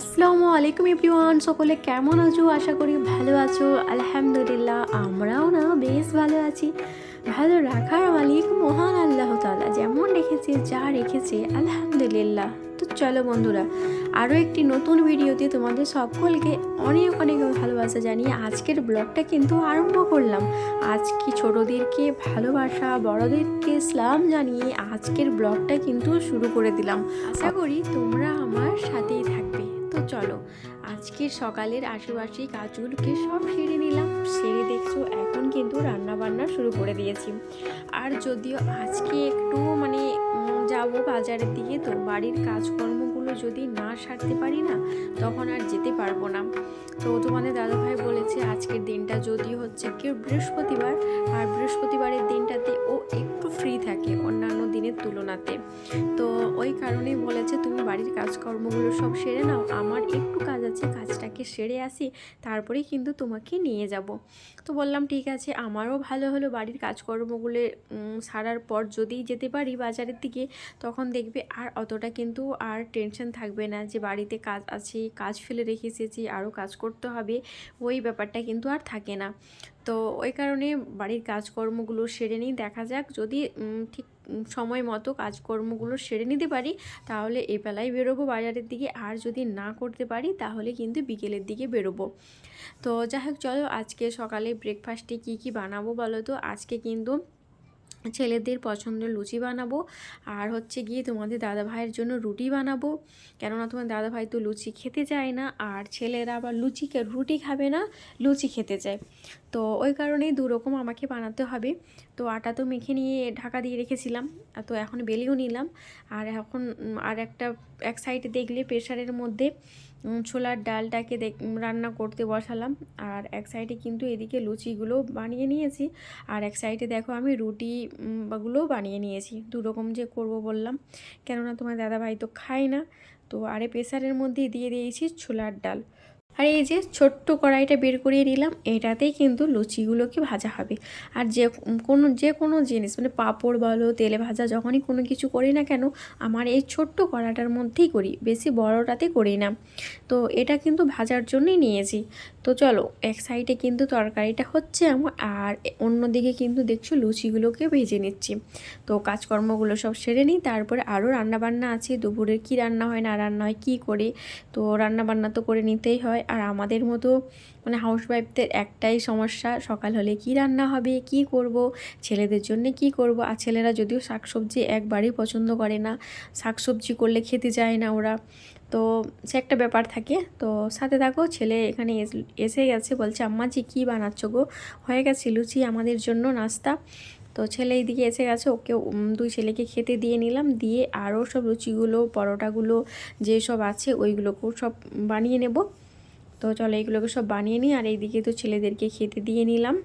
আসসালামু আলাইকুম এভরিওয়ান, সকলে কেমন আছো? আশা করি ভালো আছো। আলহামদুলিল্লাহ আমরাও না বেশ ভালো আছি। ভালো রাখার মালিক মহান আল্লাহ তাআলা যেমন রেখেছে যা রেখেছে আলহামদুলিল্লাহ। তো চলো বন্ধুরা, আরও একটি নতুন ভিডিওতে তোমাদের সকলকে অনেক অনেক ভালোবাসা জানিয়ে আজকের ব্লগটা কিন্তু আরম্ভ করলাম। আজকে ছোটদেরকে ভালোবাসা, বড়দেরকে সালাম জানিয়ে আজকের ব্লগটা কিন্তু শুরু করে দিলাম। আশা করি তোমরা আমার সাথেই থাকবে। তো চলো, আজকের সকালের আশেপাশে কাজগুলোকে সব সেরে নিলাম। সেরে দেখছো এখন কিন্তু রান্না বান্না শুরু করে দিয়েছি। আর যদিও আজকে একটু যাবো বাজারের দিকে, তো বাড়ির কাজকর্মগুলো যদি না সারতে পারি না তখন আর যেতে পারবো না। তো তোমাদের দাদাভাই বলেছে আজকের দিনটা যদি হচ্ছে কেউ বৃহস্পতিবার, আর বৃহস্পতিবারের দিনটাতে ও একটু ফ্রি থাকে অন্যান্য দিনের তুলনাতে। তো ওই কারণেই বলেছে তুমি বাড়ির কাজকর্মগুলো সব সেরে নাও, আমার একটু কাজ আছে, কাজটাকে সেরে আসি তারপরেই কিন্তু তোমাকে নিয়ে যাব। তো বললাম ঠিক আছে, আমারও ভালো হলো বাড়ির কাজকর্মগুলো সারার পর যদি যেতে পারি বাজারের দিকে, তখন দেখবে আর অতটা কিন্তু আর টেনশন থাকবে না যে বাড়িতে কাজ আছে, কাজ ফেলে রেখে এসেছি আরও কাজ করতে হবে, ওই ব্যাপারটা কিন্তু আর থাকে না। তো ওই কারণে বাড়ির কাজকর্মগুলো সেরে নিই, দেখা যাক যদি ঠিক সময় মতো কাজকর্মগুলো সেরে নিতে পারি তাহলে এই বেলায় বেরোবো বাজারের দিকে, আর যদি না করতে পারি তাহলে কিন্তু বিকেলের দিকে বেরোবো। তো যাই হোক চলো, আজকে সকালে ব্রেকফাস্টে কি বানাবো বলো তো? আজকে কিন্তু ছেলেদের পছন্দের লুচি বানাবো, আর হচ্ছে গিয়ে তোমাদের দাদাভাইয়ের জন্য রুটি বানাবো। কেননা তোমার দাদাভাই তো লুচি খেতে চায় না, আর ছেলেরা আবার রুটি খাবে না, লুচি খেতে চায়। তো ওই কারণেই দুরকম আমাকে বানাতে হবে। তো আটা তো মেখে নিয়ে ঢাকা দিয়ে রেখেছিলাম, তো এখন বেলেও নিলাম। আর এখন এক সাইডে দেখলে প্রেশারের মধ্যে ছোলার ডালটাকে রান্না করতে বসালাম, আর এক সাইডে কিন্তু এদিকে লুচিগুলো বানিয়ে নিয়েছি, আর এক সাইডে দেখো আমি রুটি গুলোও বানিয়ে নিয়েছি। দুরকম যে করব বললাম, কেননা তোমার দাদাভাই তো খায় না। তো আরে প্রেসারের মধ্যে দিয়ে দিয়েছি ছোলার ডাল। আর এই যে ছোট্ট কড়াইটা বের করিয়ে নিলাম, এটাতেই কিন্তু লুচিগুলোকে ভাজা হবে। আর যে কোনো জিনিস পাঁপড় বলো, তেলে ভাজা, যখনই কোনো কিছু করি না কেন আমার এই ছোট্ট কড়াটার মধ্যেই করি, বেশি বড়টাতে করি না। তো এটা কিন্তু ভাজার জন্যই নিয়েছি। তো চলো, এক সাইডে কিন্তু তরকারিটা হচ্ছে আমার, আর অন্যদিকে কিন্তু দেখছো লুচিগুলোকে ভেজে নিচ্ছি। তো কাজকর্মগুলো সব সেরে নিই, তারপরে আরও রান্নাবান্না আছে, দুপুরের কি রান্না হয় না রান্না হয় কী করে, তো রান্নাবান্না তো করে নিতেই হয়। আর আমাদের মতো হাউসওয়াইফদের একটাই সমস্যা, সকাল হলে কি রান্না হবে, কি করব, ছেলেদের জন্য কি করব। আর ছেলেরা যদিও শাকসবজি একবারেই পছন্দ করে না, শাকসবজি করলে খেতে চায় না ওরা, তো সে একটা ব্যাপার থাকে। তো সাথে থাকো, ছেলে এখানে এসে গেছে, বলছে আম্মাজি কী বানাচ্ছ গো? হয়ে গেছে লুচি আমাদের জন্য নাস্তা। তো ছেলে এইদিকে এসে গেছে, ওকে দুই ছেলেকে খেতে দিয়ে নিলাম, দিয়ে আরও সব লুচিগুলো পরোটাগুলো যেসব আছে ওইগুলোকেও সব বানিয়ে নেব। তো চলো এইগুলোকে সব বানিয়ে নিই, আর এইদিকে তো ছেলেদেরকে খেতে দিয়ে নিলাম।